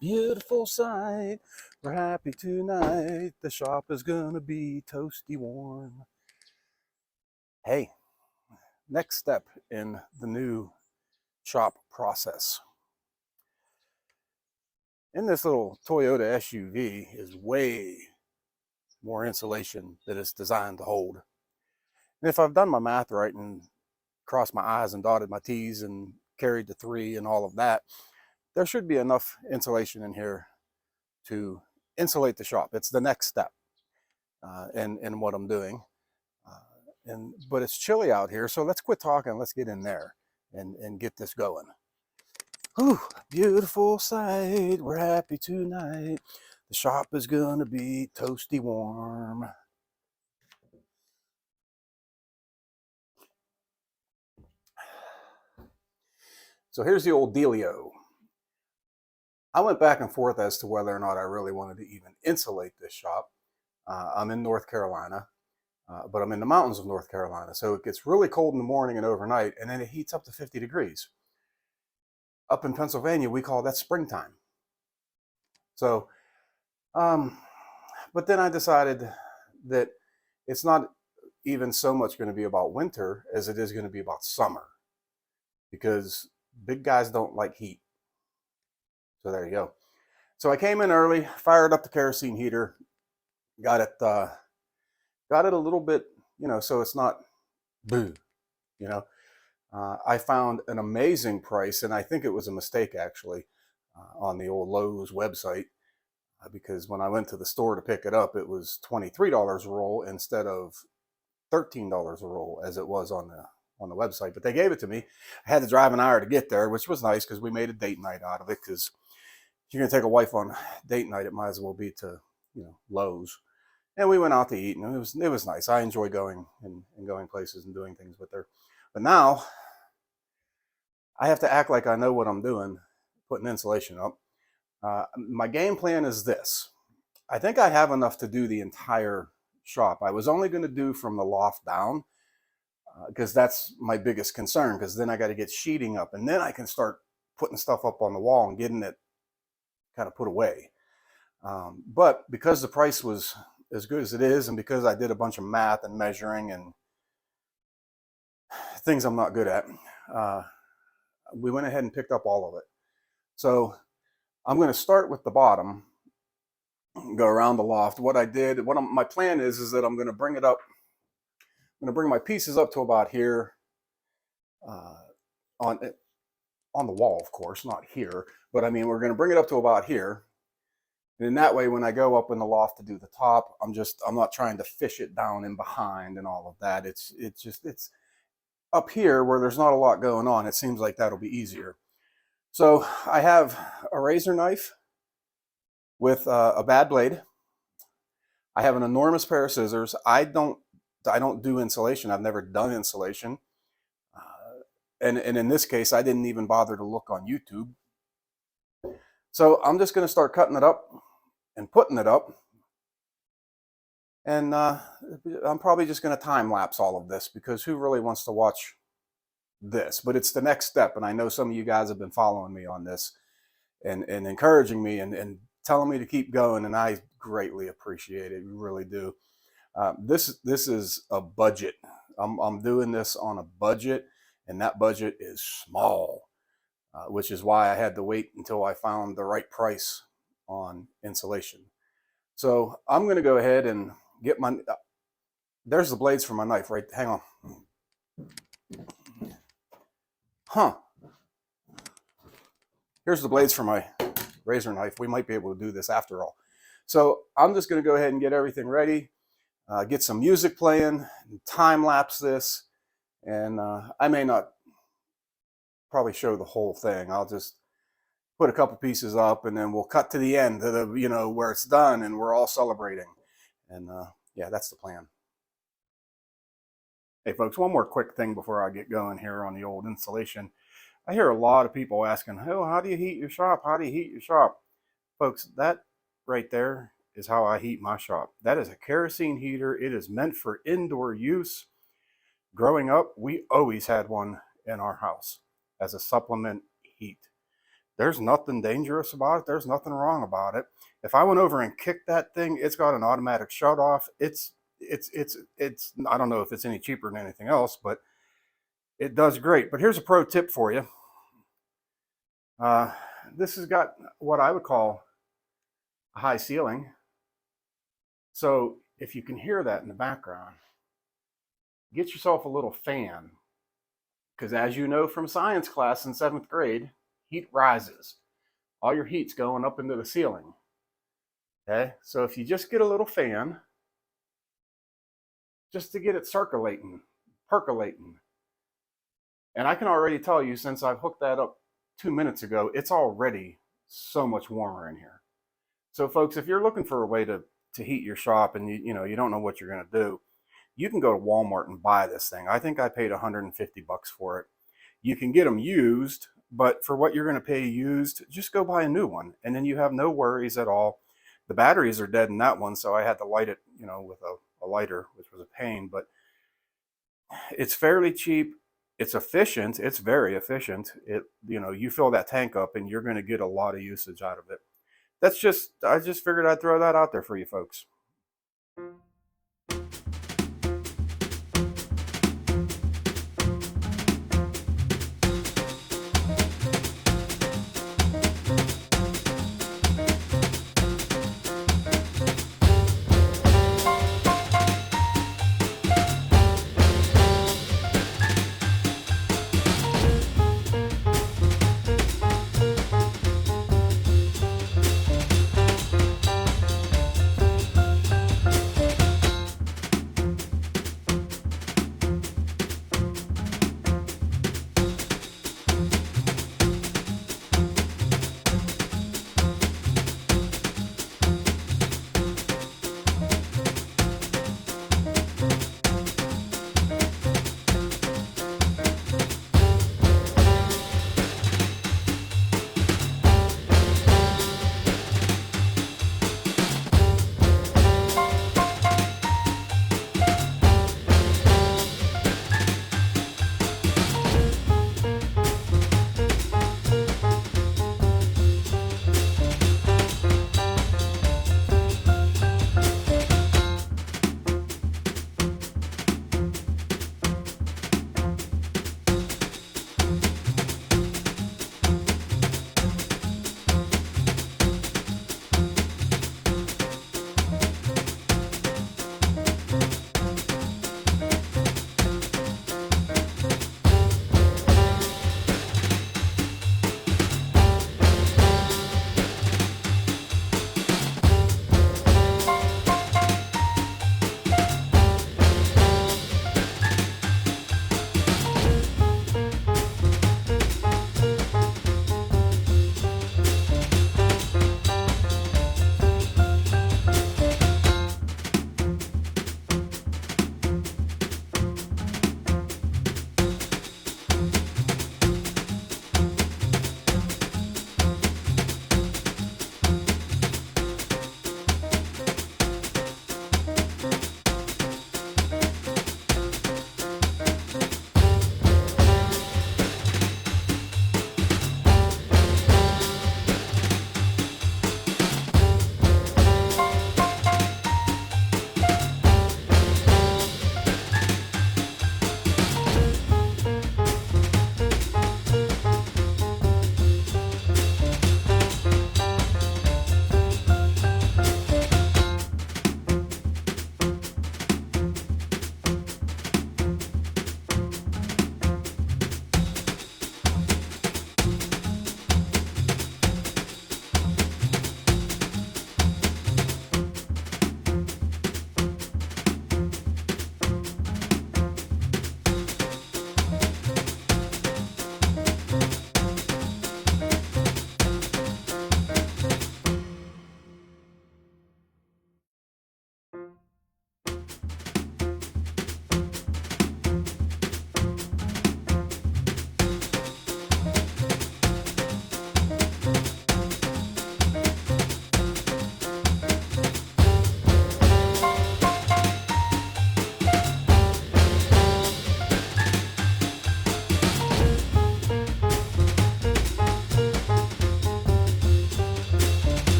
beautiful sight. We're happy tonight. The shop is gonna be toasty warm. Hey, next step in the new shop process. In this little Toyota SUV is way more insulation that it's designed to hold. And if I've done my math right and crossed my I's and dotted my T's and carried the 3 and all of that, there should be enough insulation in here to insulate the shop. It's the next step in what I'm doing. But it's chilly out here, so let's quit talking. Let's get in there and get this going. Whew, beautiful sight. We're happy tonight. The shop is gonna be toasty warm. So here's the old dealio. I went back and forth as to whether or not I really wanted to even insulate this shop. I'm in North Carolina, but I'm in the mountains of North Carolina. So it gets really cold in the morning and overnight, and then it heats up to 50 degrees. Up in Pennsylvania, we call that springtime. So, but then I decided that it's not even so much going to be about winter as it is going to be about summer, because big guys don't like heat. So there you go. So I came in early, fired up the kerosene heater, got it a little bit, so it's not boo, you know. I found an amazing price, and I think it was a mistake actually, on the old Lowe's website, because when I went to the store to pick it up, it was $23 a roll instead of $13 a roll as it was on the website. But they gave it to me. I had to drive an hour to get there, which was nice because we made a date night out of it. Because if you're gonna take a wife on date night, it might as well be to Lowe's. And we went out to eat, and it was nice. I enjoy going and going places and doing things with her. But now I have to act like I know what I'm doing, putting insulation up. My game plan is this. I think I have enough to do the entire shop. I was only going to do from the loft down because that's my biggest concern, because then I got to get sheeting up, and then I can start putting stuff up on the wall and getting it kind of put away. But because the price was as good as it is, and because I did a bunch of math and measuring and things I'm not good at, we went ahead and picked up all of it. So I'm going to start with the bottom, go around the loft. My plan is that I'm going to bring it up. I'm going to bring my pieces up to about here, on the wall, of course, not here, but I mean, we're going to bring it up to about here. And in that way, when I go up in the loft to do the top, I'm not trying to fish it down in behind and all of that. It's up here where there's not a lot going on. It seems like that'll be easier. So I have a razor knife with a bad blade. I have an enormous pair of scissors. I don't do insulation. I've never done insulation. And in this case, I didn't even bother to look on YouTube. So I'm just going to start cutting it up and putting it up. And I'm probably just going to time lapse all of this, because who really wants to watch this? But it's the next step. And I know some of you guys have been following me on this and encouraging me and telling me to keep going. And I greatly appreciate it. We really do. This is a budget. I'm doing this on a budget, and that budget is small, which is why I had to wait until I found the right price on insulation. So I'm going to go ahead and get my, there's the blades for my knife, right? Hang on. Here's the blades for my razor knife. We might be able to do this after all. So I'm just going to go ahead and get everything ready, get some music playing, time lapse this, and I may not probably show the whole thing. I'll just put a couple pieces up, and then we'll cut to the end, to the where it's done, and we're all celebrating. And yeah, that's the plan. Hey folks, one more quick thing before I get going here on the old insulation. I hear a lot of people asking, oh, how do you heat your shop? How do you heat your shop? Folks, that right there is how I heat my shop. That is a kerosene heater. It is meant for indoor use. Growing up, we always had one in our house as a supplement heat. There's nothing dangerous about it. There's nothing wrong about it. If I went over and kicked that thing, it's got an automatic shut off. It's I don't know if it's any cheaper than anything else, but it does great. But here's a pro tip for you. This has got what I would call a high ceiling. So if you can hear that in the background, get yourself a little fan. Because as you know from science class in 7th grade, heat rises. All your heat's going up into the ceiling. Okay, so if you just get a little fan, just to get it circulating, percolating. And I can already tell you, since I've hooked that up 2 minutes ago, it's already so much warmer in here. So folks, if you're looking for a way to heat your shop and you don't know what you're going to do, you can go to Walmart and buy this thing. I think I paid $150 for it. You can get them used, but for what you're going to pay used, just go buy a new one. And then you have no worries at all. The batteries are dead in that one, so I had to light it, with a lighter, which was a pain, but it's fairly cheap. It's efficient. It's very efficient. You fill that tank up and you're going to get a lot of usage out of it. I just figured I'd throw that out there for you folks.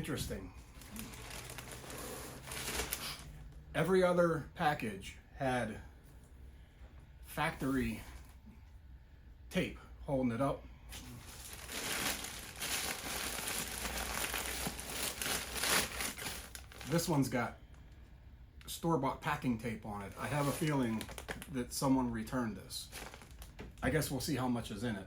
interesting. Every other package had factory tape holding it up. This one's got store-bought packing tape on it. I have a feeling that someone returned this. I guess we'll see how much is in it.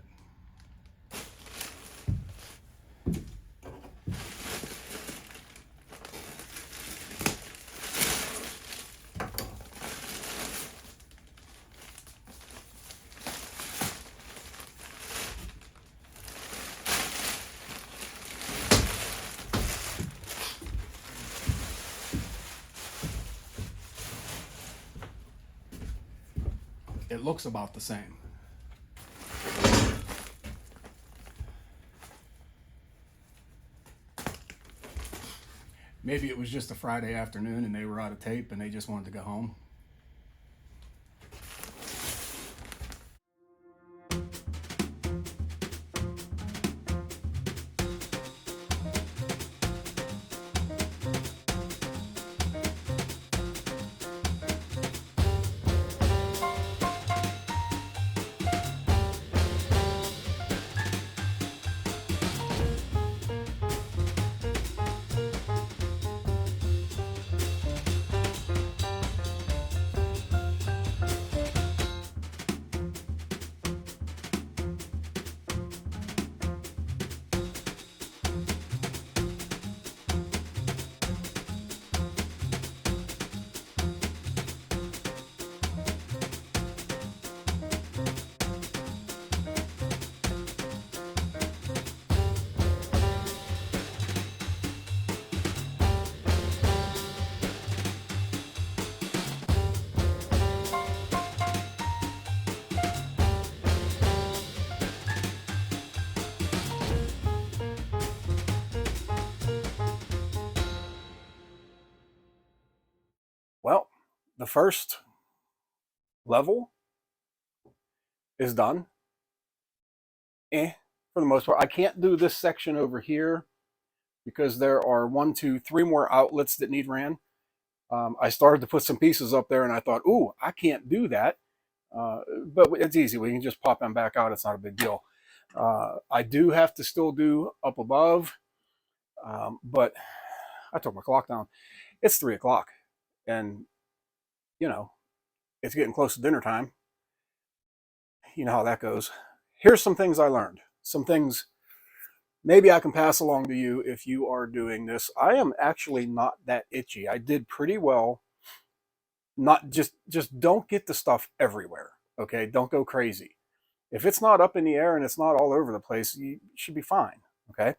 It looks about the same. Maybe it was just a Friday afternoon and they were out of tape and they just wanted to go home. Well, the first level is done. For the most part. I can't do this section over here because there are 1, 2, 3 more outlets that need ran. I started to put some pieces up there and I thought, ooh, I can't do that. But it's easy. We can just pop them back out. It's not a big deal. I do have to still do up above, but I took my clock down. It's 3 o'clock and, you know, it's getting close to dinner time. You know how that goes. Here's some things I learned. Some things maybe I can pass along to you if you are doing this. I am actually not that itchy. I did pretty well. Not just don't get the stuff everywhere. Okay, don't go crazy. If it's not up in the air and it's not all over the place, you should be fine. Okay.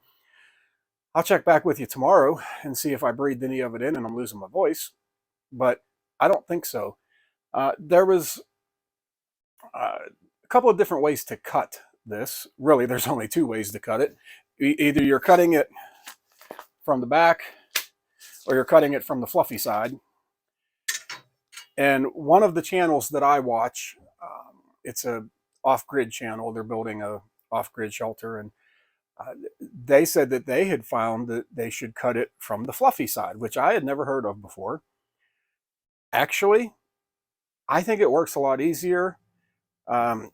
I'll check back with you tomorrow and see if I breathed any of it in and I'm losing my voice, but I don't think so. There was a couple of different ways to cut this. Really, there's only 2 ways to cut it. Either you're cutting it from the back or you're cutting it from the fluffy side. And one of the channels that I watch, it's a off-grid channel. They're building a off-grid shelter, and they said that they had found that they should cut it from the fluffy side, which I had never heard of before. Actually, I think it works a lot easier,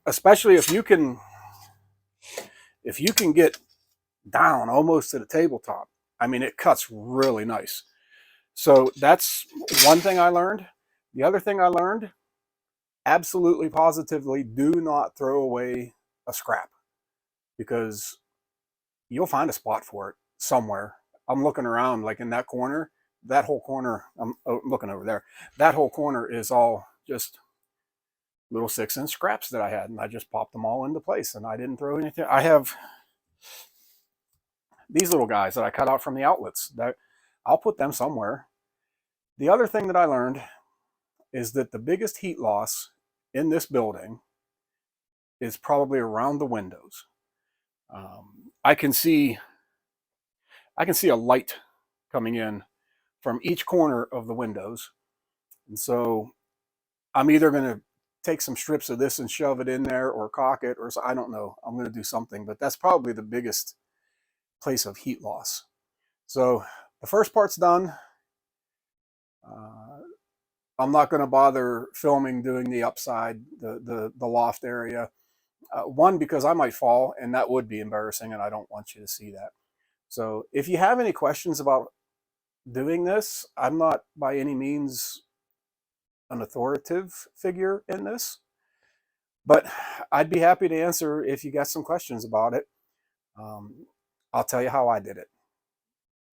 especially if you can get down almost to the tabletop. I mean, it cuts really nice. So that's one thing I learned. The other thing I learned, absolutely positively, do not throw away a scrap because you'll find a spot for it somewhere. I'm looking around, like in that corner, that whole corner, I'm looking over there, that whole corner is all just little 6-inch scraps that I had, and I just popped them all into place and I didn't throw anything. I have these little guys that I cut out from the outlets that I'll put them somewhere. The other thing that I learned is that the biggest heat loss in this building is probably around the windows. I can see a light coming in from each corner of the windows. And so I'm either going to take some strips of this and shove it in there or caulk it, or I don't know. I'm going to do something, but that's probably the biggest place of heat loss. So the first part's done. I'm not going to bother filming doing the upside, the loft area. One, because I might fall, and that would be embarrassing, and I don't want you to see that. So if you have any questions about doing this, I'm not by any means an authoritative figure in this, but I'd be happy to answer if you got some questions about it. I'll tell you how I did it.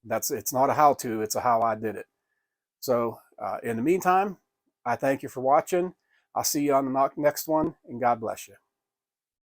It's not a how-to, it's a how I did it. So in the meantime, I thank you for watching. I'll see you on the next one, and God bless you.